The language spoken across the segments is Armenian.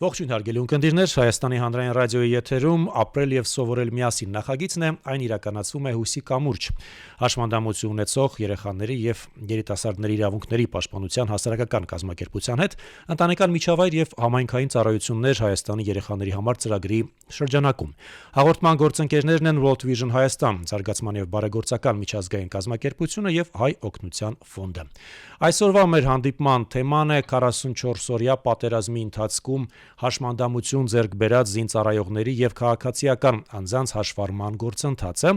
Ողջույն հարգելի ունկնդիրներ, Հայաստանի հանրային ռադիոյի եթերում ապրել եւ սովորել միասին նախագիծն է, այն իրականացվում է հույսի կամուրջ։ Հաշմանդամություն ունեցող երեխաների եւ երիտասարդների իրավունքների պաշտպանության հասարակական կազմակերպության հետ ընտանեկան միջավայր եւ համայնքային ծառայություններ Հայաստանի երեխաների համար ծրագրի շրջանակում։ Հաղորդման գործընկերներն են World Vision Հայաստան, զարգացման եւ բարեգործական միջազգային կազմակերպությունը եւ Հայ օգնության ֆոնդը։ Այսօրվա մեր հանդիպման թեման է 44-օրյա պատերազմի ընթացքում հաշմանդամություն ձեռք բերած զինծառայողների եւ քաղաքացիական անձանց հաշվառման գործընթացը,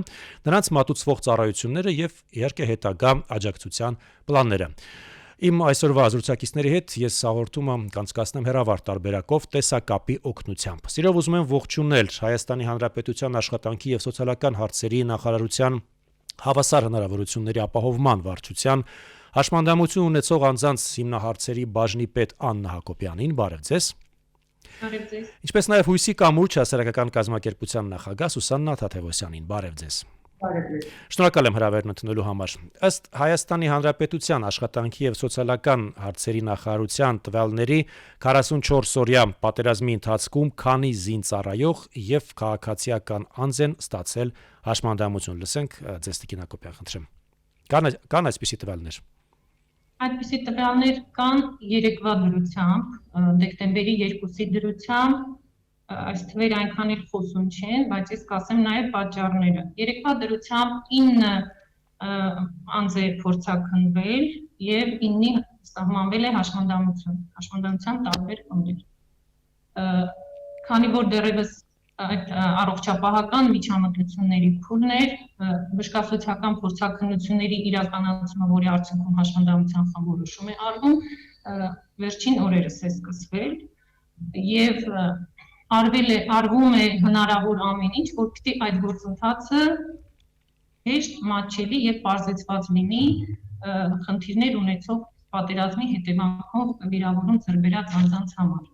նրանց մատուցվող ծառայությունները եւ իհարկե հետագա աջակցության պլանները։ Իմ այսօրվա զրուցակիցների հետ ես հաղորդումը կանցկացնեմ հեռավար տարբերակով տեսակապի օգնությամբ։ Սիրով ուզում եմ ողջունել Հայաստանի Հանրապետության աշխատանքի եւ սոցիալական հարցերի նախարարության հավասար հնարավորությունների ապահովման վարչության հաշմանդամություն ունեցող անձանց հիմնահարցերի բաժնի պետ Աննա Հակոբյանին, բարև ձեզ։ Բարև ձեզ։ Ինչպես նաև հույսի կամուրջ հասարակական կազմակերպության նախագահ Սուսաննա Թաթևոսյանին, բարև ձեզ։ Բարև ձեզ։ Շնորհակալ եմ հրավերն ընդունելու համար։ Ըստ Հայաստանի Հանրապետության աշխատանքի եւ սոցիալական հարցերի նախարարության տվյալների 44-օրյա պատերազմի ընթացքում քանի զինծառայող եւ քաղաքացիական անձ են ստացել հաշմանդամություն։ Լսենք ձեզ Տիկին Հակոբյան, խնդրեմ։ Կան այսպիսի տվյալներ։ Այդպիսի տվյալներ կան երեկվա դրությամբ, դեկտեմբերի 2-ի դրությամբ, այս թվերը այնքան էլ խոսուն չեն, բայց ես կասեմ նաև պատճառները։ Երեկվա դրությամբ 9 անձ է փորձաքննվել եւ 9-ի սահմանվել է հաշմանդամության տարբեր խմբեր։ Քանի որ դեռևս այդ առողջապահական միջամտությունների փուլներ, բժշկասոցիալական փորձաքննությունների իրականացումը, որի արդյունքում հաշմանդամության խմբորոշում է արվում, վերջին օրերս է սկսվել եւ արվում է հնարավոր ամեն ինչ, որ պիտի այդ գործընթացը հեշտ, մատչելի եւ պարզեցված լինի խնդիրներ ունեցող պատերազմի հետևանքով վիրավորում ձեռք բերած անձանց համար։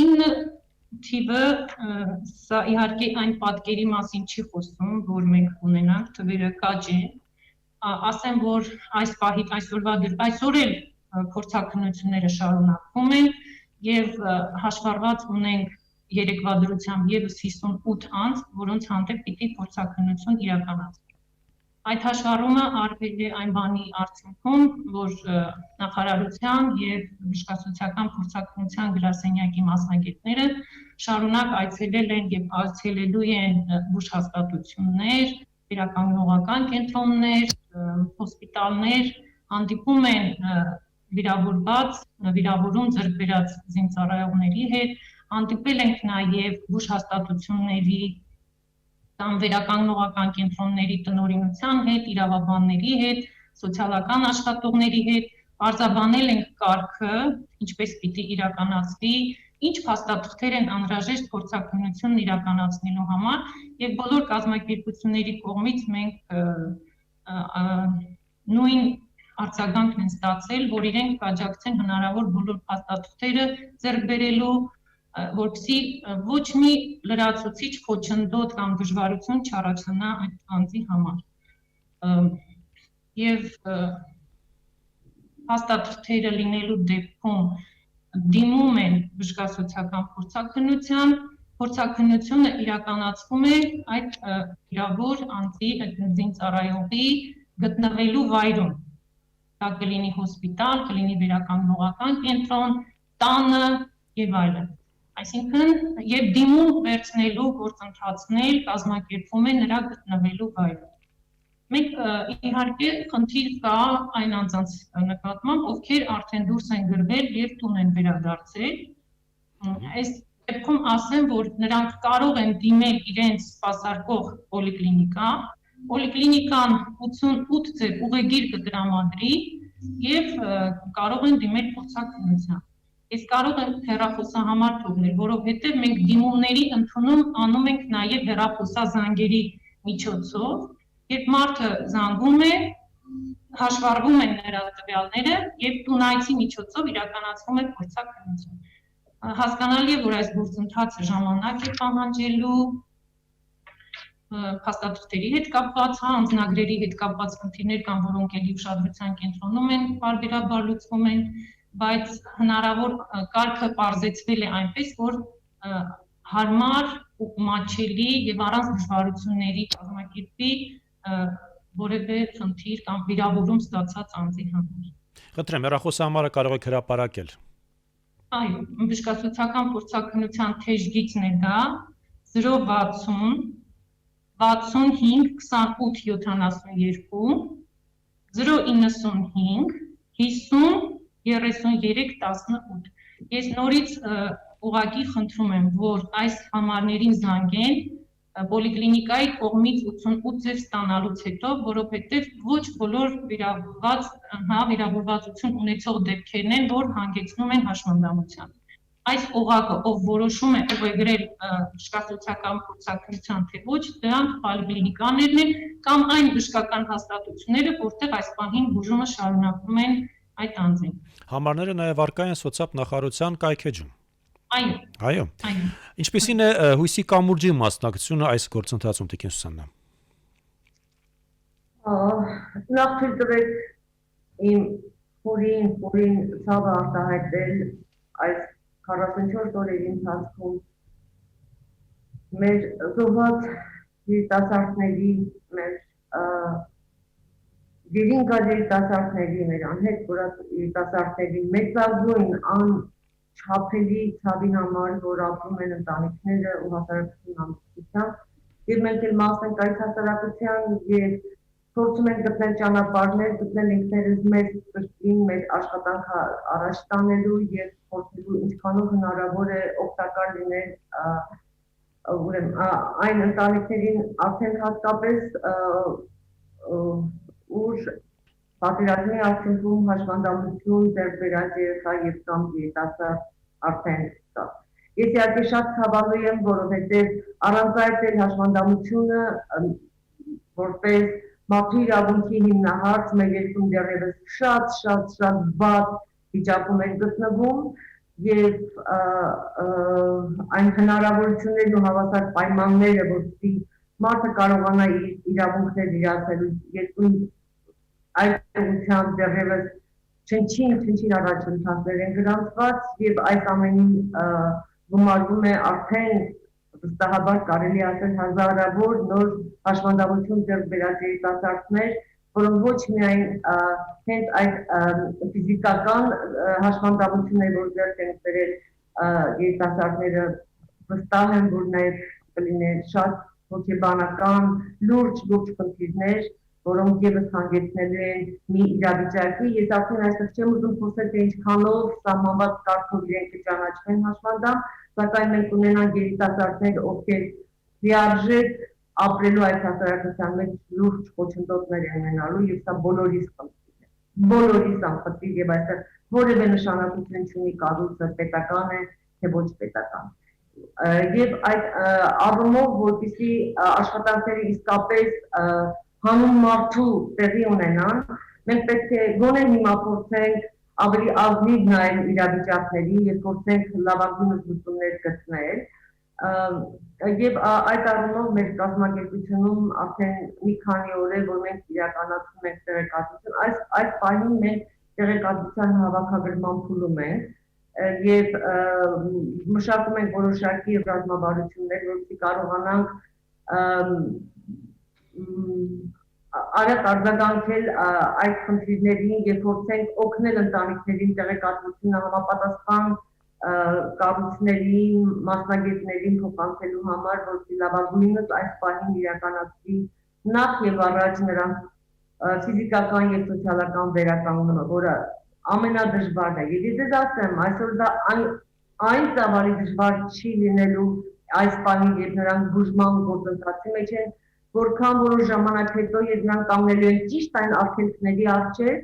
9 թիվը սա իհարկե այն պատկերի մասին չի խոսում, որ մենք ունենանք, թվերը կաջ են, ասեմ, որ այսօր էլ փորձաքննությունները շարունակվում են եւ հաշվառված ունենք երեկվա դրությամբ եւս 58 անձ, որոնց հանդեպ պիտի փորձաքննություն իրականացվի։ Այդ հաշվառումը արվել է այն բանի արդյունքում, որ նախարարության եւ բժշկասոցիալական փորձաքննության գրասենյակի մասնագետները շարունակ այցելել են եւ այցելելու են բուժհաստատություններ, վերականգնողական կենտրոններ, հոսպիտալներ, հանդիպում են վիրավորում ձեռք բերած զինծառայողների հետ, հանդիպել ենք նաեւ բուժհաստատությունների կամ վերականգնողական կենտրոնների տնօրինության հետ, իրավաբանների հետ, սոցիալական աշխատողների հետ, արձաբանել ենք կարգը, ինչպես պիտի իրականացվի, ինչ փաստաթղթեր են անհրաժեշտ փորձաքննությունն իրականացնելու համար եւ բոլոր կազմակերպությունների կողմից մենք նույն արձագանքն են ստացել, որ իրենք կաջակցեն հնարավոր բոլոր փաստաթղթերը ձեռք բերելու, որպեսզի ոչ մի լրացուցիչ խոչընդոտ կամ դժվարություն չառաջանա այդ անձի համար։ Եվ փաստաթղթերը լինելու դեպքում դիմում են բժշկասոցիալական փորձաքննության, փորձաքննությունը իրականացվում է այդ իրավոր անձի զինծառայողի գտնվելու վայրում։ Դա կլինի հոսպիտալ, կլինի վերականգնողական կենտրոն, տանը եւ այլն։ Այսինքն եւ դիմում վերցնելու գործընթացն էլ կազմակերպվում է նրա գտնվելու վայրում։ Մենք իհարկե խնդիր կա այն անձանց նկատմամբ, ովքեր արդեն դուրս են գրվել եւ տուն են վերադարձել։ Այս դեպքում ասեմ, որ նրանք կարող են դիմել իրենց սպասարկող պոլիկլինիկա, պոլիկլինիկան 88 ձեր ուղեգիր կտրամադրի եւ կարող են դիմել փորձաքննության։ Ես կարող եմ հեռախոսահամար թողնել, որովհետեւ մենք դիմումների ընդունում անում ենք նաեւ հեռախոսազանգերի միջոցով, երբ մարդը զանգում է, հաշվառվում են նրա տվյալները եւ տունայցի միջոցով իրականացվում է փորձաքննություն։ Հասկանալի է, որ այս գործընթացը ժամանակ է պահանջելու, փաստաթղթերի հետ կապված, անձնագրերի հետ կապված խնդիրներ կան, որոնք էլի ուշադրության կենտրոնում են, բարբերաբար լուծվում են, բայց հնարավոր կարգը պարզեցվել է այնպես, որ հարմար ու մատչելի եւ առանց դժվարությունների կազմակերպի որևէ խնդիր կամ վիրավորում ստացած անձի համար։ Խնդրեմ, հեռախոսահամարը կարող եք հրապարակել։ Այո, բժշկասոցիալական փորձաքննության թեժ գիծն է դա 060 65 28 72 095 50 33 18 Ես նորից ուղղակի խնդրում եմ, որ այս համարներին զանգեն պոլիկլինիկայի կողմից 88 ձև ստանալուց հետո, որովհետև ոչ բոլոր վիրավորվածություն ունեցող դեպքերն են, որ հանգեցնում են հաշմանդամության։ Այս օղակը, ով որոշում է ուղեգրել բժշկասոցիալական փորձաքննության թե ոչ, դրանք պոլիկլինիկաներն են կամ այն բժշկական հաստատությունները, որտեղ այս պահին բուժումը շարունակվում են այդ անձին։ Համարները նաև առկա են սոցիալ նախարարության կայքեջում։ Այո։ Ինչպիսին է հույսի կամուրջի մասնակցությունը այս գործընթացում, Տիկին Սուսաննա։ Նախ թույլ տվեք իմ խորին ցավը արտահայտել այս 44 օրերի ընթացքում մեր զոհված երիտասարդների, մեր դերինգալ երիտասարդների, մեր անհետ կորած երիտասարդների մեծագույն չափելի ցավին համար, որ ապրում են ընտանիքները ու հասարակությունն ամբողջությամբ, եւ մենք էլ մաս ենք այս հասարակության եւ փորձում ենք գտնել ճանապարհներ, գտնել ինքներս մեզ կրկին մեր աշխատանքը առաջ տանելու եւ փորձելու ինչքանով հնարավոր է օգտակար լինել ուրեմն այն ընտանիքներին արդեն հատկապես ուր պատերազմի արդյունքում հաշմանդամություն ձեռք բերած երեխա եւ կամ երիտասարդ արդեն կա։ Ես իհարկե շատ ցավալու եմ, որովհետեւ առանց այդ հաշմանդամությունը որպես մարդու իրավունքի հիմնահարց մեր երկրում դեռևս շատ վատ վիճակում են գտնվում եւ այն հնարավորություններն ու հավասար պայմանները, որպեսզի մարդը կարողանա իր իրավունքները իրացնելու երկրում այդ ուղղությամբ դեռևս չնչին առաջընթացներ են գրանցված եւ այս ամենին գումարվում է արդեն վստահաբար կարելի ասել հազարավոր նոր հաշմանդամություն ձեռք բերած երիտասարդներ, որոնք ոչ միայն հենց այդ ֆիզիկական հաշմանդամությունները, որ ձեռք են բերել երիտասարդները, վստահ եմ, որ նաեւ կլինեն շատ հոգեբանական լուրջ խնդիրներ, որոնք եւս հանգեցնելու են մի իրավիճակի, ես արդեն այստեղ չեմ ուզում խոսել, թե ինչքանով սահմանված կարգով իրենք կճանաչվեն հաշմանդամ, սակայն մենք ունենանք երիտասարդներ, ովքեր լիարժեք ապրելու այս հասարակության մեջ լուրջ խոչընդոտներ են ունենալու եւ սա բոլորիս խնդիր եւ այստեղ որևէ նշանակություն չունի կառույցը պետական է թե ոչ պետական։ Եվ այդ առումով, որպեսզի աշխատանքները իսկապես հանուն մարդու տեղի ունենան, մենք պետք է գոնե հիմա փորձենք ավելի ազնիվ նայել իրավիճակներին եւ փորձենք լավագույն լուծումներ գտնել եւ այդ առումով մեր կազմակերպությունում արդեն մի քանի օր է, որ մենք իրականացնում ենք տեղեկատվություն, այս պահին մենք տեղեկատվության հավաքագրման փուլում ենք եւ մշակում ենք որոշակի ռազմավարություններ, որպեսզի կարողանանք արագ արձագանքել այդ խնդիրներին եւ փորձենք օգնել ընտանիքներին տեղեկատվությունը համապատասխան կառույցներին, մասնագետներին փոխանցելու համար, որպեսզի լավագույնս այս պահին իրականացվի նախ եւ առաջ նրանց ֆիզիկական եւ սոցիալական վերականգնումը, որը ամենադժվարն է։ Եվ ես ասեմ, այսօր դա այն ծավալի դժվար չի լինելու այս պահին, երբ նրանք բուժման գործընթացի մեջ են, որքան որոշ ժամանակ հետո եւ նրանք կանգնելու են ճիշտ այն արգելքների առջեւ,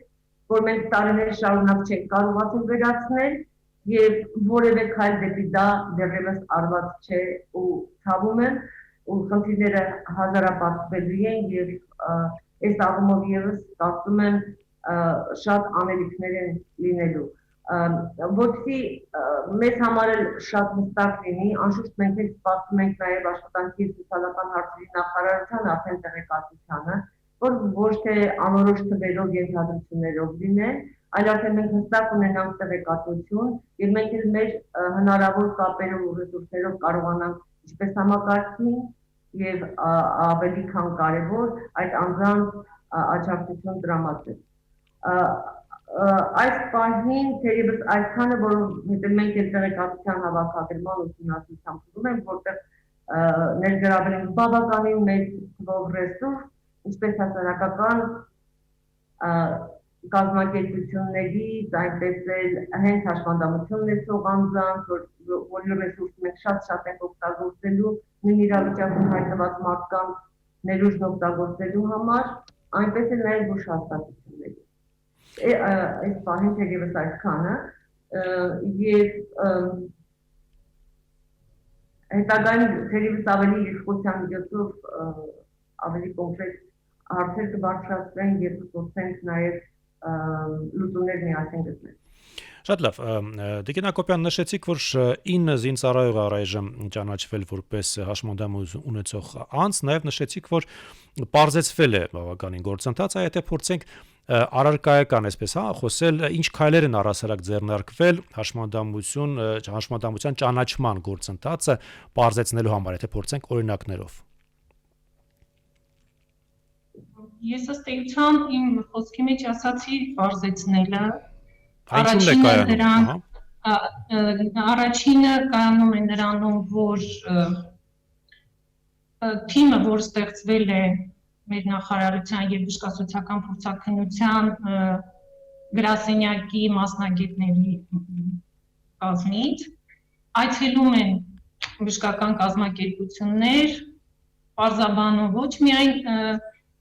որ մենք տարիներ շարունակ չենք կարողացել վերացնել եւ որևէ քայլ դեպի դա դեռևս արված չէ ու ցավում եմ ու խնդիրները հազարապատկվելու են եւ այս առումով եւս կարծում եմ շատ անելիքներ են լինելու որպեսզի մեզ համար էլ շատ հստակ լինի, անշուշտ մենք էլ սպասում ենք նաև աշխատանքի և սոցիալական հարցերի նախարարության արդեն տեղեկատվությանը, որ ոչ թե անորոշ թվերով ենթադրություններով լինեն, այլ արդեն մենք հստակ ունենանք տեղեկատվություն եւ մենք էլ մեր հնարավոր կապերով ու ռեսուրսներով կարողանանք ինչպես համակարգին եւ ավելի քան կարեւոր այդ անձանց աջակցություն տրամադրել։ Այս պահին թերևս այսքանը, որովհետև մենք էլ տեղեկատվության հավաքագրման ուսումնասիրությամբ ուզում ենք, որտեղ ներգրավել ենք բավականին մեծ թվով ռեսուրս, ինչպես հասարակական կազմակերպություններից, այնպես էլ հենց հաշվանդամություն ունեցող անձանց, որի ռեսուրսը մենք շատ ենք օգտագործելու նույն իրավիճակում հայտնված մարդկանց ներուժն օգտագործելու համար, այնպես էլ նաև բուժ հաստատությունների։ Այս պահին թերևս այսքանը եւ հետագայում թերևս ավելի իշխության միջոցով ավելի կոնկրետ հարցեր կբարձրացվեն եւ կփորձենք նաեւ լուծումներ միասին գտնել։ Շատ լավ, Տիկին Հակոբյան, նշեցիք, որ 9 զինծառայող առայժմ ճանաչվել որպես հաշմանդամ ունեցող անձ, նաև նշեցիք, որ պարզեցվել է բավականին գործընթացը, եթե փորձենք առարկայական, այսպես խոսել, ինչ քայլեր են առհասարակ ձեռնարկվել հաշմանդամության ճանաչման գործընթացը պարզեցնելու համար, եթե փորձենք օրինակներով։ Ես ըստ էության իմ խոսքի մեջ ասացի պարզեցնելը։ Առաջինը կայանում է նրանում, որ թիմը, որ ստեղծվել է մեր նախարարության եւ բժշկասոցիալական փորձաքննության գրասենյակի մասնագետների կազմից, այցելում են բժշկական կազմակերպություններ, պարզաբանում ոչ միայն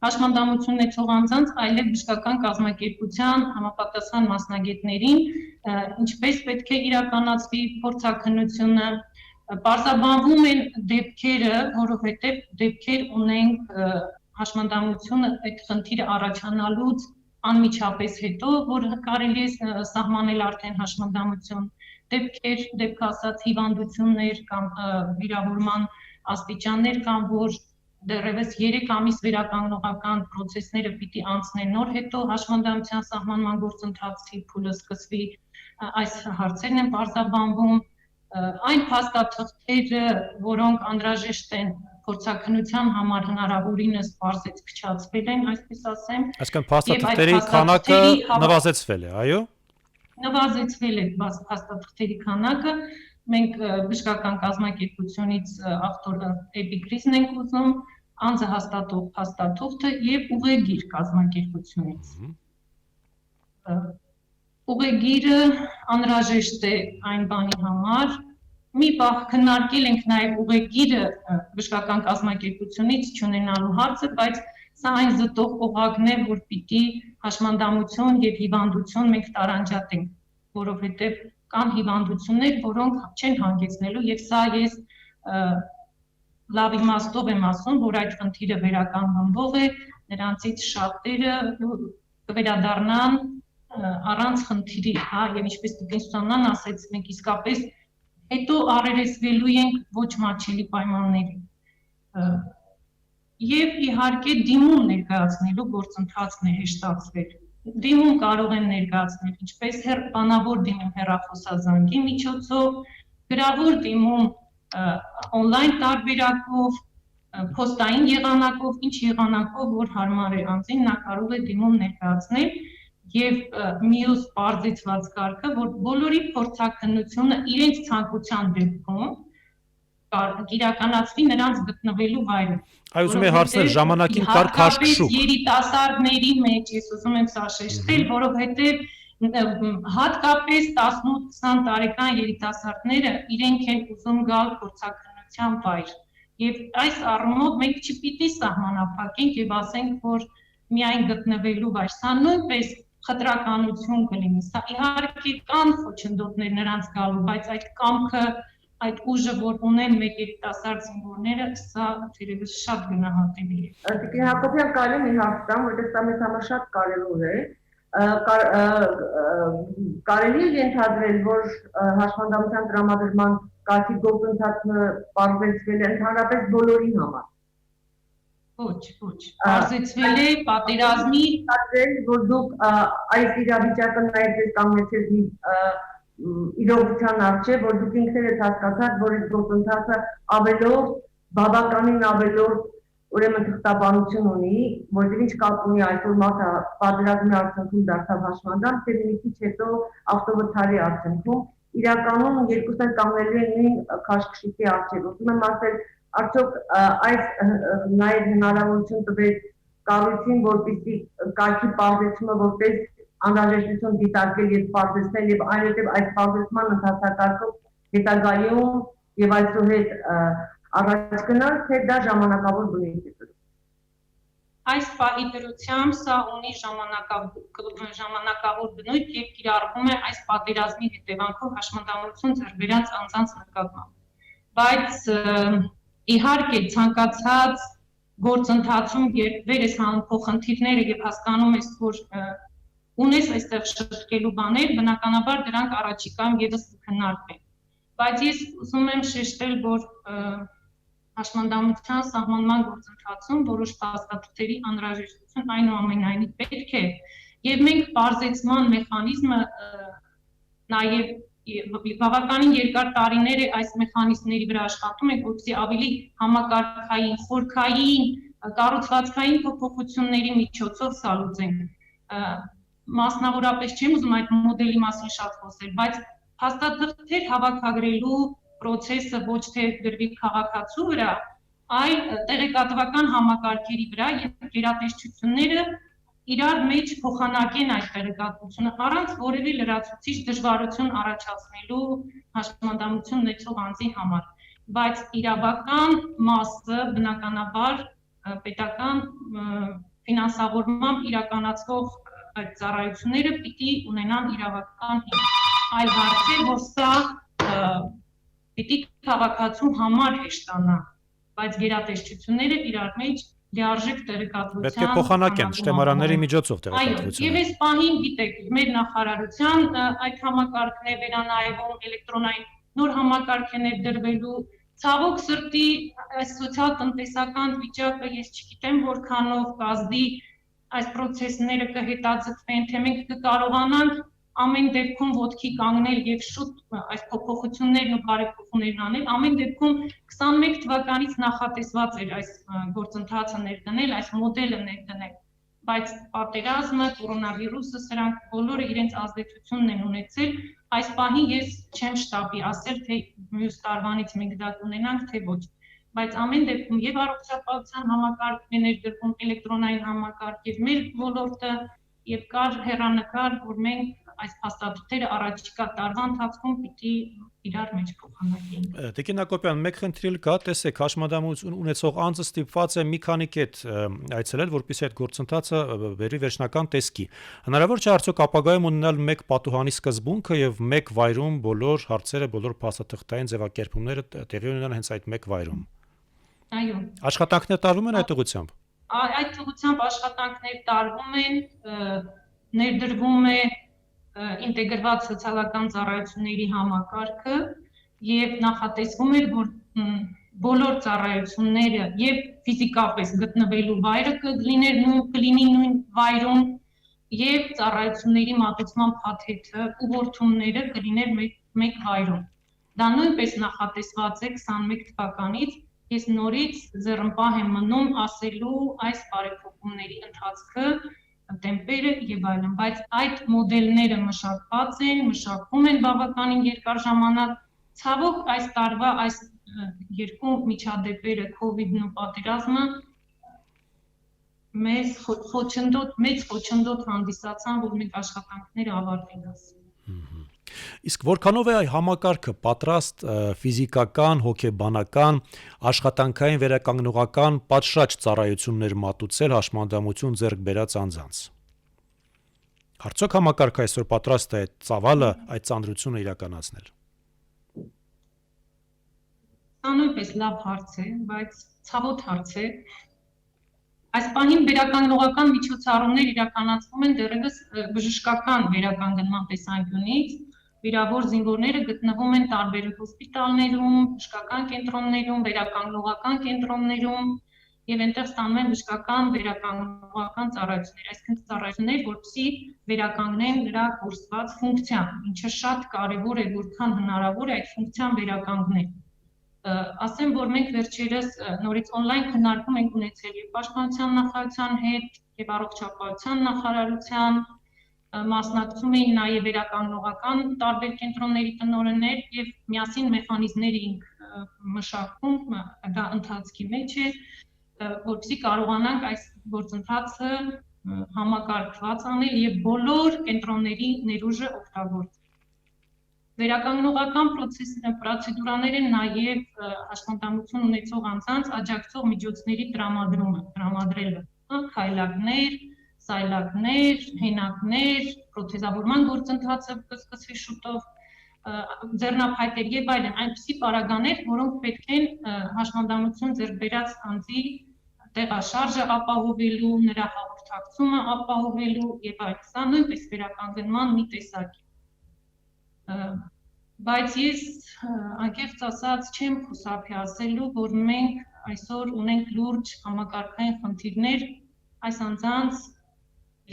հաշմանդամություն ունեցող անձանց, այլև բժշկական կազմակերպության համապատասխան մասնագետներին, ինչպես պետք է իրականացվի փորձաքննությունը, պարզաբանվում են դեպքերը, որովհետև դեպքեր ունենք հաշմանդամությունը այդ խնդիրը առաջանալուց անմիջապես հետո, որ կարելի է սահմանել արդեն հաշմանդամություն, դեպքեր, դեպք ասած հիվանդություններ կամ վիրավորման աստիճաններ կամ որ դեռևս 3 ամիս վերականգնողական process-ները պիտի անցնեն նոր հետո հաշմանդամության սահմանման գործընթացի փուլը սկսվի, այս հարցերն են պարզաբանվում, այն փաստաթղթերը, որոնք անհրաժեշտ են փորձաքննության համար հնարավորինս պարզեց փչացվել են, այսպես ասեմ։ Այսինքն փաստաթղթերի քանակը նվազեցվել է, այո։ Նվազեցվել է փաստաթղթերի քանակը, մենք բժշկական կազմակերպությունից ավտոր էպիկրիզն ենք ուզում, անձը հաստատող փաստաթուղթը եւ ուղեգիր կազմակերպությունից։ Ուղեգիրը անհրաժեշտ է այն բանի համար, մի պահ քննարկել ենք նաեւ ուղեգիրը բժշկական կազմակերպությունից չունենալու հարցը, բայց սա այն զտող օղակն է, որ պիտի հաշմանդամություն եւ հիվանդություն մենք տարանջատենք, որովհետեւ կան հիվանդություններ, որոնք չեն հանգեցնելու եւ սա ես լավ իմաստով եմ ասում, որ այդ խնդիրը վերականգնվող է, նրանցից շատերը կվերադառնան առանց խնդիրի, հա, եւ ինչպես Տիկին Սուսաննան ասեց, մենք իսկապես հետո առերեսվելու ենք ոչ մատչելի պայմանների։ Եվ իհարկե դիմում ներկայացնելու գործընթացն է հեշտացվել։ Դիմում կարող են ներկայացնել ինչպես բանավոր դիմում հեռախոսազանգի միջոցով, գրավոր դիմում on-line տարբերակով, փոստային եղանակով, ինչ եղանակով, որ հարմար է անձին, նա կարող է դիմում ներկայացնել եւ մյուս բարձեցված կարգը, որ բոլորի փորձաքննությունը իրենց ցանկության դեպքում իրականացվի նրանց գտնվելու վայրում։ Այ ուզում եմ հարցնել ժամանակին կար քաշքշուկ։ Երիտասարդների մեջ ես ուզում եմ սա շեշտել, որովհետեւ հատկապես 18-20 տարեկան երիտասարդները իրենք են ուզում գալ փորձաքննության վայր։ Եվ այս առումով մենք չպիտի սահմանափակենք եւ ասենք, որ միայն գտնվելու վայր, սա նույնպես խտրականություն կլինի։ Սա իհարկե կան խոչընդոտներ նրանց գալու, բայց այդ կամքը, այդ ուժը, որ ունեն մեր երիտասարդ զինվորները, սա թերևս շատ գնահատելի է։ Տիկին Հակոբյան, կարելի է մի հարց տամ, որտեղ սա մեզ համար շատ կարևոր է։ Կարելի է ենթադրել, որ հաշմանդամության տրամադրման կարգի գործընթացը պարզեցվել է ընդհանրապես բոլորի համար։ Ոչ, բարձեցվել է պատերազմի որ դուք այս իրավիճակը նաև դες կանգնեցեք իրողության առջև, որ դուք ինքներդ հասկացաք, որ այս գործընթացը ավելորդ, բավականին ավելորդ ուրեմն թղթաբանություն ունի, որտեղ ինչ կապ ունի այսօր մարդը պատերազմի արդյունքում դարձավ հաշմանդամ, թե մի քիչ հետո ավտովթարի արդյունքում իրականում երկուսն էլ կանգնելու են նույն քաշքշիկի առջև։ Ուզում եմ ասել, արդյոք այս նաև հնարավորություն տվեց կառույցին, որպեսզի կարգի պարզեցումը որպես անհրաժեշտություն դիտարկել եւ պարզեցնել եւ այնուհետեւ այս պարզեցման ընթացակարգով հետագայում եւ այսուհետ առաջ գնալ, թե դա ժամանակավոր բնույթ է կրում։ Այս պահի դրությամբ սա ունի ժամանակավոր բնույթ եւ կիրառվում է այս պատերազմի հետևանքով հաշմանդամություն ձեռք բերած անձանց նկատմամբ։ Բայց իհարկե ցանկացած գործընթացում երբ վեր ես հանում փոխընթիրները եւ հասկանում ես, որ ունես այստեղ շտկելու բաներ, բնականաբար դրանք առաջիկայում եւս կքննարկվեն։ Բայց ես ուզում եմ շեշտել, որ հաշմանդամության սահմանման գործընթացում որոշ փաստաթղթերի անհրաժեշտություն այնուամենայնիվ պետք է, եւ մենք բարձեցման մեխանիզմը նաեւ բավականին երկար տարիներ է այս մեխանիզմների վրա աշխատում ենք, որպեսզի ավելի համակարգային, խորքային, կառուցվածքային փոփոխությունների միջոցով սա լուծենք։ Մասնավորապես չեմ ուզում այդ մոդելի մասին շատ խոսել, բայց փաստաթղթեր հավաքագրելու process-ը ոչ թե գրվի քաղաքացու վրա, այլ տեղեկատվական համակարգերի վրա եւ գերատեսչությունները իրար մեջ փոխանակեն այդ տեղեկատվությունը առանց որևէ լրացուցիչ դժվարություն առաջացնելու հաշմանդամություն ունեցող անձի համար, բայց իրավական մասը բնականաբար պետական ֆինանսավորմամբ իրականացվող այդ ծառայությունները պիտի ունենան իրավական հիմք։ Այլ հարց է, որ սա պիտի քաղաքացու համար հեշտանա, բայց գերատեսչությունները իրար մեջ լիարժեք տեղեկատվության պետք է փոխանակեն շտեմարանների միջոցով տեղեկատվությունը։ Այո, եւ այս պահին գիտեք, մեր նախարարության այդ համակարգն է վերանայվում էլեկտրոնային նոր համակարգ է ներդրվելու։ Ցավոք սրտի այս սոցիալ-տնտեսական վիճակը ես չգիտեմ որքանով կազդի այս process-ները կհետաձգվեն, թե մենք կկարողանանք ամեն դեպքում ոտքի կանգնել եւ շուտ այս փոփոխություններն ու բարեփոխումներն անել, ամեն դեպքում 21 թվականից նախատեսված էր այս գործընթացը ներդնել, այս մոդելը ներդնել, բայց պատերազմը, կորոնավիրուսը, սրանք բոլորը իրենց ազդեցությունն են ունեցել, այս պահին ես չեմ շտապի ասել, թե մյուս տարվանից մենք դա կունենանք, թե ոչ, բայց ամեն դեպքում եւ առողջապահության համակարգն է ներդրվում, էլեկտրոնային համակարգ եւ մեր ոլորտը եւ կար հեռանկար, որ մենք այս փաստաթղթերը առաջիկա տարվա ընթացքում պիտի իրար մեջ փոխանակենք։ Տիկին Հակոբյան, մեկ խնդրել կա, տեսեք, հաշմանդամություն ունեցող անձը ստիպված է մի քանի կետ այցելել, որպեսզի այդ գործընթացը բերի վերջնական տեսքի։ Հնարավոր չէ արդյոք ապագայում ունենալ մեկ պատուհանի սկզբունքը եւ մեկ վայրում բոլոր հարցերը, բոլոր փաստաթղթային ձևակերպումները տեղի ունենան հենց այդ մեկ վայրում։ Այո։ Աշխատանքներ տարվում են այդ ուղղությամբ։ Այդ ուղղությամբ աշխատանքներ տարվում են, ներդրվում է ինտեգրված սոցիալական ծառայությունների համակարգը եւ նախատեսվում է, որ բոլոր ծառայությունները եւ ֆիզիկապես գտնվելու վայրը կլինի նույն վայրում եւ ծառայությունների մատուցման փաթեթը ուղղորդումները կլիներ մեկ վայրում։ Դա նույնպես նախատեսված է 21 թվականից, ես նորից ձեռնպահ եմ մնում ասելու այս բարեփոխումների ընթացքը, տեմպերը եւ այլն, բայց այդ մոդելները մշակված են, մշակվում են բավականին երկար ժամանակ։ Ցավոք այս տարվա այս երկու միջադեպերը COVID-ն ու պատերազմը մեծ խոչընդոտ հանդիսացան, որ մենք աշխատանքները ավարտենք ասել։ Իսկ որքանով է համակարգը պատրաստ ֆիզիկական, հոգեբանական, աշխատանքային վերականգնողական պատշաճ ծառայություններ մատուցել հաշմանդամություն ձեռք բերած անձանց։ Արդյոք համակարգը այսօր պատրաստ է ծավալը այդ ծանրությունը իրականացնել։ Սա նույնպես լավ հարց է, բայց ցավոտ հարց է։ Այս պահին վերականգնողական միջոցառումներ իրականացվում են դեռևս բժշկական վերականգնման տեսանկյունից, վիրավոր զինվորները գտնվում են տարբեր հոսպիտալներում, բժշկական կենտրոններում, վերականգնողական կենտրոններում եւ այնտեղ ստանում են բժշկական վերականգնողական ծառայություններ, այսինքն ծառայություններ, որպեսզի վերականգնեն նրա կորսված ֆունկցիան, ինչը շատ կարեւոր է, որքան հնարավոր է այդ ֆունկցիան վերականգնել։ Ասեմ, որ մենք վերջերս նորից on-line քննարկում ենք ունեցել եւ Պաշտպանության նախարարության հետ եւ Առողջապահության նախարարության մասնակցում էին նաեւ վերականգնողական տարբեր կենտրոնների տնօրեններ եւ միասին մեխանիզմներ ենք մշակում, դա ընթացքի մեջ է, որպեսզի կարողանանք այս գործընթացը համակարգված անել եւ բոլոր կենտրոնների ներուժը օգտագործել։ Վերականգնողական պրոցեդուրաներ են նաեւ աշխատանություն ունեցող անձանց աջակցող միջոցների տրամադրելը, քայլակներ, սայլակներ, հենակներ, պրոթեզավորման գործընթացը կսկսվի շուտով, ձեռնափայտեր եւ այլն, այնպիսի պարագաներ, որոնք պետք են հաշմանդամություն ձեռք բերած անձի տեղաշարժը ապահովելու, նրա հաղորդակցումը ապահովելու եւ այլն, սա նույնպես վերականգնման մի տեսակ է։ Բայց ես անկեղծ ասած չեմ խուսափի ասելու, որ մենք այսօր ունենք լուրջ համակարգային խնդիրներ այս անձանց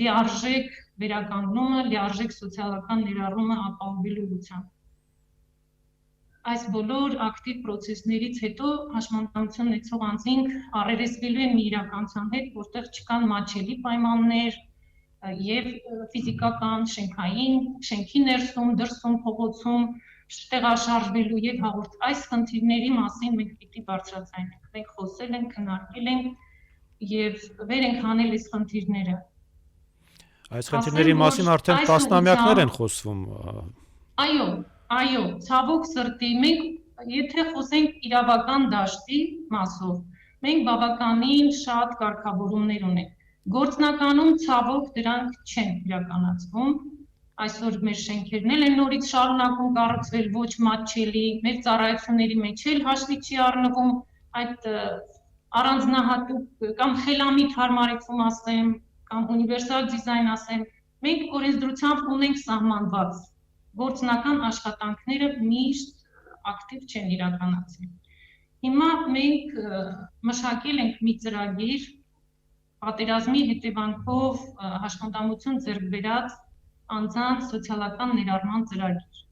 լիարժեք վերականգնումը, լիարժեք սոցիալական ներառումը ապահովելու ուղղությամբ։ Այս բոլոր ակտիվ պրոցեսներից հետո հաշմանդամություն ունեցող անձինք առերեսվելու են մի իրականության հետ, որտեղ չկան մատչելի պայմաններ եւ ֆիզիկական, շենքային, շենքի ներսում, դրսում, փողոցում տեղաշարժվելու եւ հաղորդ այս խնդիրների մասին մենք պիտի բարձրացնենք։ Մենք խոսել ենք, քննարկել ենք եւ վեր ենք հանել այս խնդիրները։ Այս խնդիրների մասին արդեն տասնամյակներ են խոսվում։ Այո, ցավոք սրտի, մենք եթե խոսենք իրավական դաշտի մասով, մենք բավականին շատ կարգավորումներ ունենք։ Գործնականում ցավոք դրանք չեն իրականացվում։ Այսօր մեր շենքերն են նորից շարունակում կառուցվել ոչ մատչելի, մեր ծառայությունների մեջ էլ հաշվի չի առնվում այդ առանձնահատուկ կամ խելամիտ հարմարեցում ասեմ, կամ ունիվերսալ դիզայն ասեմ, մենք օրենսդրությամբ ունենք սահմանված գործնական աշխատանքները միշտ ակտիվ չեն իրականացել։ Հիմա մենք մշակել ենք մի ծրագիր, պատերազմի հետևանքով հաշմանդամություն ձեռք բերած անձանց սոցիալական ներառման ծրագիր։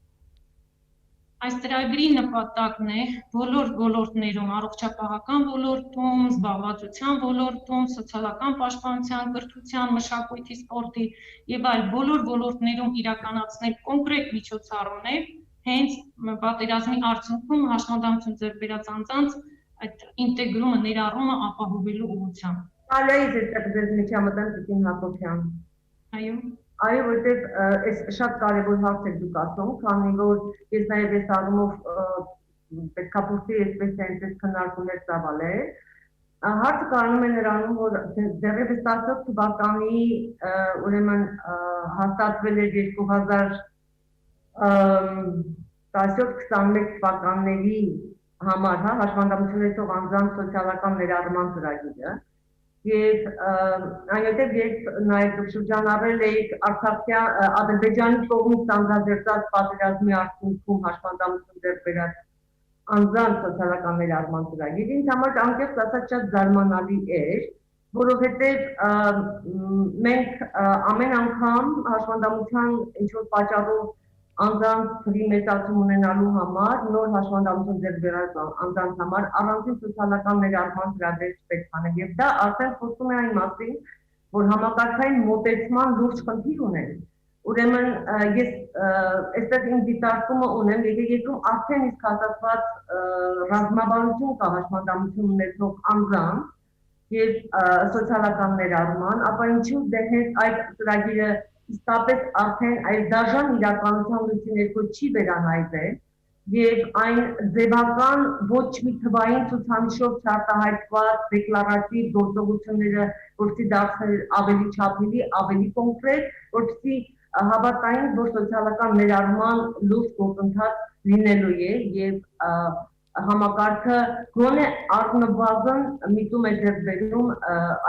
Այս ծրագրի նպատակն է բոլոր ոլորտներում, առողջապահական ոլորտում, զբաղվածության ոլորտում, սոցիալական պաշտպանության, կրթության, մշակույթի, սպորտի եւ այլ բոլոր ոլորտներում իրականացնել կոնկրետ միջոցառումներ, հենց պատերազմի արդյունքում հաշմանդամություն ձեռք բերած անձանց այդ ինտեգրումը, ներառումը ապահովելու ուղղությամբ։ Ալեյս դες միջամտան Տիկին Հակոբյան։ Այո։ Այո, որտեղ այս շատ կարևոր հարց եք դուք ասում, քանի որ ես նաև այս առումով պետք է փորձի այսպես այնպես քննարկումներ ծավալել։ Հարցը կանում է նրանում, որ դեռևս 17 թվականի ուրեմն հաստատվել էր 2017-21 թվականների համար, հաշմանդամություն ունեցող անձանց սոցիալական ներառման ծրագիրը։ Եվ այնուհետև երբ նաև դուք շրջանառել եք Ադրբեջանի կողմից ստանձնադրված պատերազմի արդյունքում հաշմանդամություն ձեռք բերած անձանց սոցիալական ներառման ծրագիրը, ինձ համար անկեղծ ասած շատ զարմանալի էր, որովհետև մենք ամեն անգամ հաշմանդամության ինչ-որ պատճառով անձանց թվի մեծացում ունենալու համար, նոր հաշմանդամություն ձեռք բերած անձանց համար առանձին սոցիալական ներառման ծրագրեր պետք անենք եւ դա արդեն խոսում է այն մասին, որ համակարգային մոտեցման լուրջ խնդիր ունենք։ Ուրեմն ես այստեղ իմ դիտարկումը ունեմ, երկրում արդեն իսկ հաստատված ռազմավարություն կա հաշմանդամություն ունեցող անձանց եւ սոցիալական ներառման, ապա ինչու դե հենց այդ ծրագիրը իսկապես արդեն այլ դաժան իրականության լույսի ներքո չի վերանայվել եւ այն ձևական ոչ մի թվային ցուցանիշով չարտահայտված դեկլարատիվ գործողությունները որտի դարձնել ավելի չափելի, ավելի կոնկրետ, որտի հավատային, որ սոցիալական ներառման լուրջ գործընթաց լինելու է եւ համակարգը գոնե առնվազն միտում է ձեռք բերում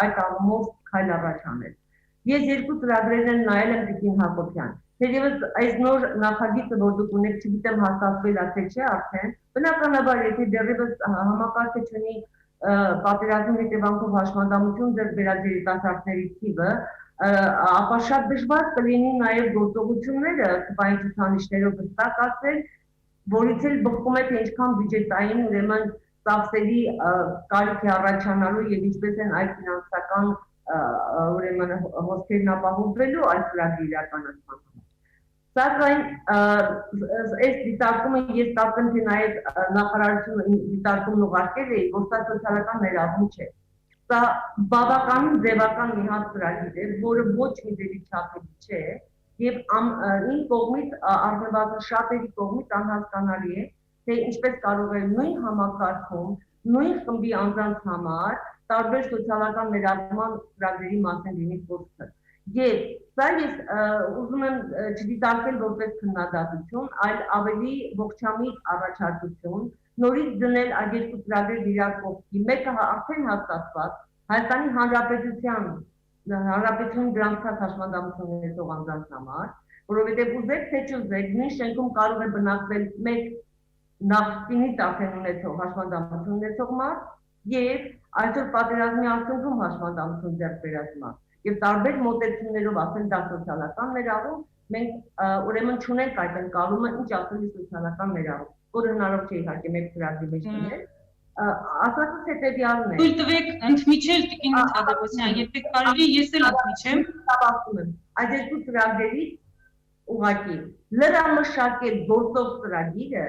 այդ առումով քայլ առաջ անել։ Ես երկու ծրագրեր են նայել եմ Տիկին Հակոբյան։ Թերևս այս նոր նախագիծը, որ դուք ունեք, չգիտեմ հաստատվել է թե չէ արդեն, բնականաբար եթե դեռևս համակարգը չունի պատերազմի հետևանքով հաշմանդամություն ձեռք բերած երիտասարդների թիվը, ապա շատ դժվար կլինի նաև գործողությունները թվային ցուցանիշներով վստահացնել, որից էլ բխում է թե ինչքան բյուջետային ուրեմն ծախսերի կարիք է առաջանալու եւ ինչպես են այդ ֆինանսական ուրեմն հոսքերն ապահովվելու այս ծրագրի իրականացման համար։ Սակայն այս դիտարկումը ես տակն թե նաև նախարարությունը դիտարկումն ուղարկել է, որ սա սոցիալական ներառում չէ։ Սա բավականին ձևական մի հատ ծրագիր է, որը ոչ մի դեպի չափելի չէ, եւ իմ կողմից առնվազն շատերի կողմից անհասկանալի է, թե ինչպես կարող է նույն համակարգում, նույն խմբի անձանց համար տարբեր սոցիալական ներառման ծրագրերի մասին լինի խոսքը։ Եվ սա ես ուզում եմ չդիտարկել որպես քննադատություն, այլ ավելի ողջամիտ առաջարկություն, նորից դնել այդ երկու ծրագրեր իրար կողքի, մեկը արդեն հաստատված Հայաստանի Հանրապետությունի գրանցած հաշմանդամություն ունեցող անձանց համար, որովհետև ուզեք թե չուզեք, նույն շենքում կարող է բնակվել մեկ նախկինից արդեն ունեցող հաշմանդամություն ունեցող մարդ եւ այսօր պատերազմի արդյունքում հաշմանդամություն ձեռք բերած մարդ։ Եվ տարբեր մոտեցումներով ասել դա սոցիալական ներառում, մենք ուրեմն չունենք այդ ընկալումը, ինչ ասելի սոցիալական ներառում, որը հնարավոր չէ իհարկե մեկ ծրագրի մեջ դնել։ Ասածս հետեւյալն է։ Թույլ տվեք ընդմիջել Տիկին Թադևոսյան, եթե կարելի ես էլ ընդմիջեմ։ Հավաստում եմ։ Այդ երկու ծրագրերից ուղղակի լրամշակել գործող ծրագիրը,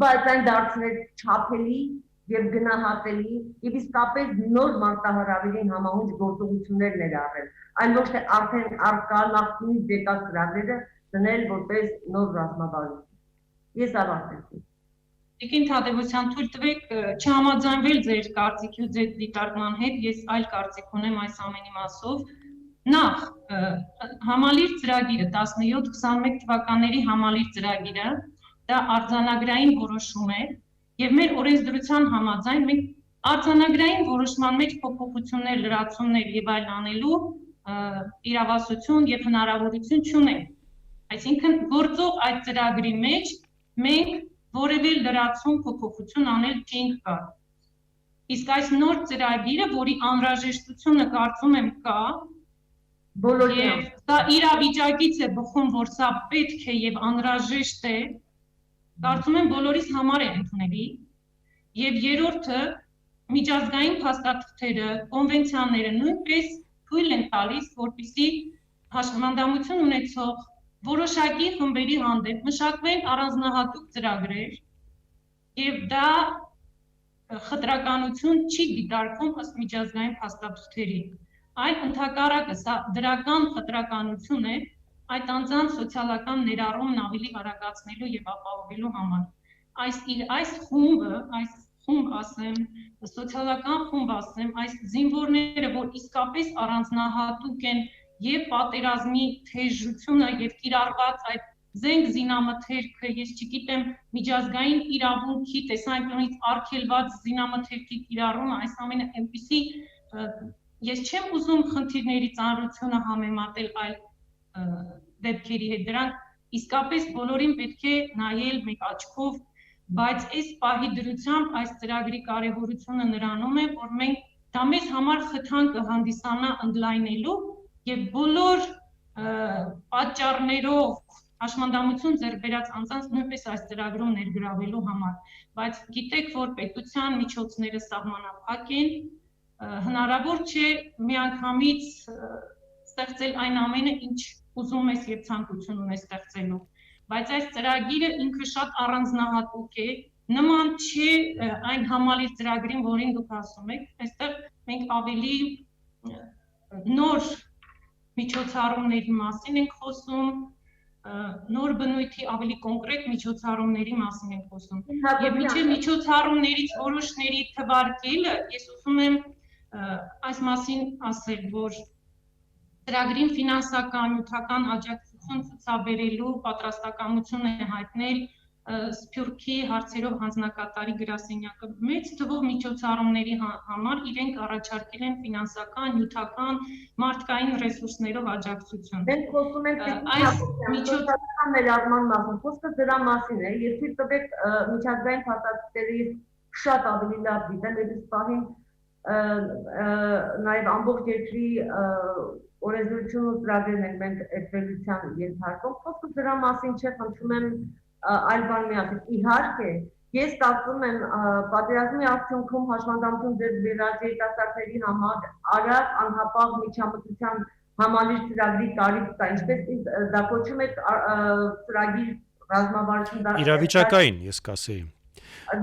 բայց այն դարձնել չափելի եւ գնահատելի եւ իսկապես նոր մարտահրավերին համահունչ գործողություններ ներառել, այլ ոչ թե արդեն արկա նախկինից դեկա ծրագրերը դնել որպես նոր ռազմավարություն։ Ես ավարտեցի։ Տիկին Թադևոսյան, թույլ տվեք չհամաձայնվել ձեր կարծիքի ու ձեր դիտարկման հետ, ես այլ կարծիք ունեմ այս ամենի մասով։ Նախ համալիր ծրագիրը 17-21 թվականների համալիր ծրագիրը դա արձանագրային որոշում է եւ մեր օրենսդրության համաձայն մենք արձանագրային որոշման մեջ փոփոխություններ, լրացումներ եւ այլն անելու իրավասություն եւ հնարավորություն չունենք։ Այսինքն գործող այդ ծրագրի մեջ մենք որևէ լրացում փոփոխություն անել չենք կարող։ Իսկ այս նոր ծրագիրը, որի անհրաժեշտությունը կարծում եմ կա, եւ դա իրավիճակից է բխում, որ սա պետք է եւ անհրաժեշտ է, կարծում եմ բոլորիս համար է ընդունելի։ Եվ երրորդը միջազգային փաստաթղթերը, կոնվենցիաները նույնպես թույլ են տալիս, որպեսզի հաշմանդամություն ունեցող որոշակի խմբերի հանդեպ մշակվեն առանձնահատուկ ծրագրեր եւ դա խտրականություն չի դիտարկվում ըստ միջազգային փաստաթղթերի։ Այլ ընդհակառակը սա դրական խտրականություն է այդ անձանց սոցիալական ներառումն ավելի արագացնելու եւ ապահովելու համար։ Այս խումբ ասեմ, սոցիալական խումբ ասեմ, այս զինվորները, որ իսկապես առանձնահատուկ են եւ պատերազմի թեժությունը եւ կիրառված այդ զենք զինամթերքը, ես չգիտեմ, միջազգային իրավունքի տեսանկյունից արգելված զինամթերքի կիրառումը, այս ամենը այնպիսի ես չեմ ուզում խնդիրների ծանրությունը համեմատել այլ դեպքերի հետ, դրանք իսկապես բոլորին պետք է նայել մեկ աչքով, բայց այս պահի դրությամբ այս ծրագրի կարևորությունը նրանում է, որ մենք դա մեզ համար խթան կհանդիսանա ընդլայնելու եւ բոլոր պատճառներով հաշմանդամություն ձեռք բերած անձանց նույնպես այս ծրագրում ներգրավելու համար, բայց գիտեք, որ պետության միջոցները սահմանափակ են, հնարավոր չէ միանգամից ստեղծել այն ամենը, ինչ ուզում ես եւ ցանկություն ունես ստեղծելու, բայց այս ծրագիրը ինքը շատ առանձնահատուկ է, նման չէ այն համալիր ծրագրին, որին դուք ասում եք, այստեղ մենք ավելի նոր միջոցառումների մասին ենք խոսում, նոր բնույթի ավելի կոնկրետ միջոցառումների մասին ենք խոսում։ Եվ մինչև միջոցառումներից որոշների թվարկելը, ես ուզում եմ այս մասին ասել, որ ծրագրին ֆինանսական, նյութական աջակցություն ցուցաբերելու պատրաստակամություն է հայտնել Սփյուռքի հարցերով հանձնակատարի գրասենյակը մեծ թվով միջոցառումների համար իրենք առաջարկել են ֆինանսական, նյութական, մարդկային ռեսուրսներով աջակցություն։ Մենք խոսում ենք միջոցառման ներառման մասին, խոսքը դրա մասին է, երբ թույլ տվեք միջազգային փաստաթղթերի շատ ավելի լավ դիտել, այս պահին նաև ամբողջ երկրի օրենսդրությունը ու ծրագրերն են մենք ետվելության ենթարկում, խոսքը դրա մասին չէ, խնդրում եմ այլ բան մի ասել։ Իհարկե, ես կարծում եմ պատերազմի արդյունքում հաշմանդամություն ձեռք բերած երիտասարդների համար արագ անհապաղ միջամտության համալիր ծրագրի կարիք կա, ինչպես դա կոչում է ծրագիր ռազմավարություն։ Իրավիճակային, ես կասեի։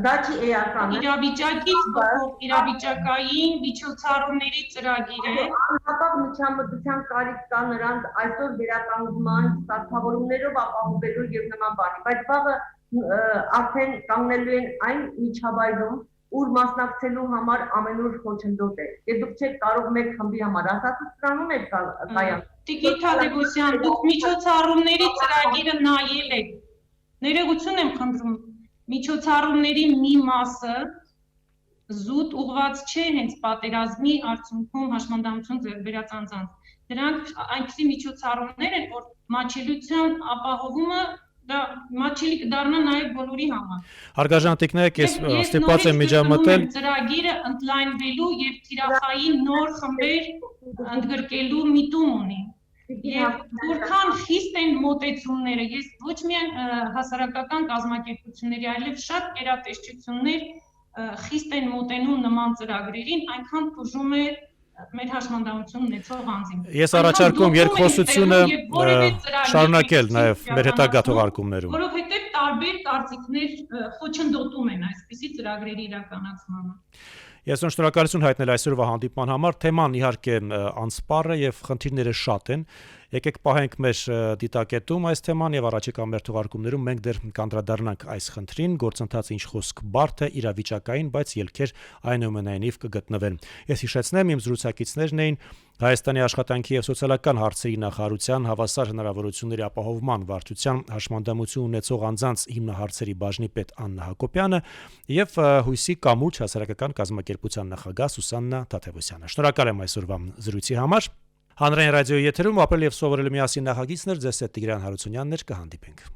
Դա չի էական։ Իրավիճակից բխող իրավիճակային միջոցառումների ծրագիր է։ Անհապաղ միջամտության կարիք կա նրանց այսօր վերականգնման սարքավորումներով ապահովելու եւ նման բանի, բայց վաղը արդեն կանգնելու են այն միջավայրում, ուր մասնակցելու համար ամենուր խոչընդոտ է։ Եվ դուք չեք կարող մեկ խմբի համար ասացուցանում եք կայան։ Տիկին Թադևոսյան, դուք միջոցառումների ծրագիրը նայել եք։ Ներողություն եմ խնդրում։ Միջոցառումների մի մասը զուտ ուղղված չէ հենց պատերազմի արդյունքում հաշմանդամություն ձեռք բերած անձանց։ Դրանք այնպիսի միջոցառումներ են, որ մատչելիության ապահովումը դա մատչելի կդառնա նաև բոլորի համար։ Հարգաժանտիկներ, ես ստիպված եմ միջամտել։ Ծրագիրը ընդլայնվելու եւ թիրախային նոր խմբեր ընդգրկելու միտում ունի։ Եվ որքան խիստ են մոտեցումները, ես ոչ միայն հասարակական կազմակերպությունների, այլև շատ կերատեսչություններ խիստ են մոտենում նման ծրագրերին, այնքան տուժում է մեր հաշմանդամություն ունեցող անձին։ Ես առաջարկում երկխոսությունը շարունակել նաև մեր հետագա թողարկումներում։ Որովհետև տարբեր կարծիքներ խոչընդոտում են այսպիսի ծրագրերի իրականացմանը։ Ես շնորհակալություն հայտնել այսօրվա հանդիպման համար, թեման իհարկե անսպառ է եւ խնդիրները շատ են։ Եկեք պահենք մեր դիտակետում այս թեման եւ առաջիկա մեր թողարկումներում մենք դեռ կանդրադառնանք այս խնդրին, գործընթացը ինչ խոսք բարդ է, իրավիճակային, բայց ելքեր այնուամենայնիվ կգտնվեն։ Ես հիշեցնեմ, իմ զրուցակիցներն էին Հայաստանի աշխատանքի եւ սոցիալական հարցերի նախարարության հավասար հնարավորությունների ապահովման վարչության հաշմանդամություն ունեցող անձանց հիմնահարցերի բաժնի պետ Աննա Հակոբյանը եւ Հույսի կամուրջ հասարակական կազմակերպության նախագահ Սուսաննա Թադևոսյանը։ Շնորհակալ եմ այսօրվա զրույցի համար։ Հանրային ռադիոյի եթերում ապրել եւ սովորել միասին նախագիծներ ձեզ հետ Տիգրան Հարությունյանն էր, կհանդիպենք։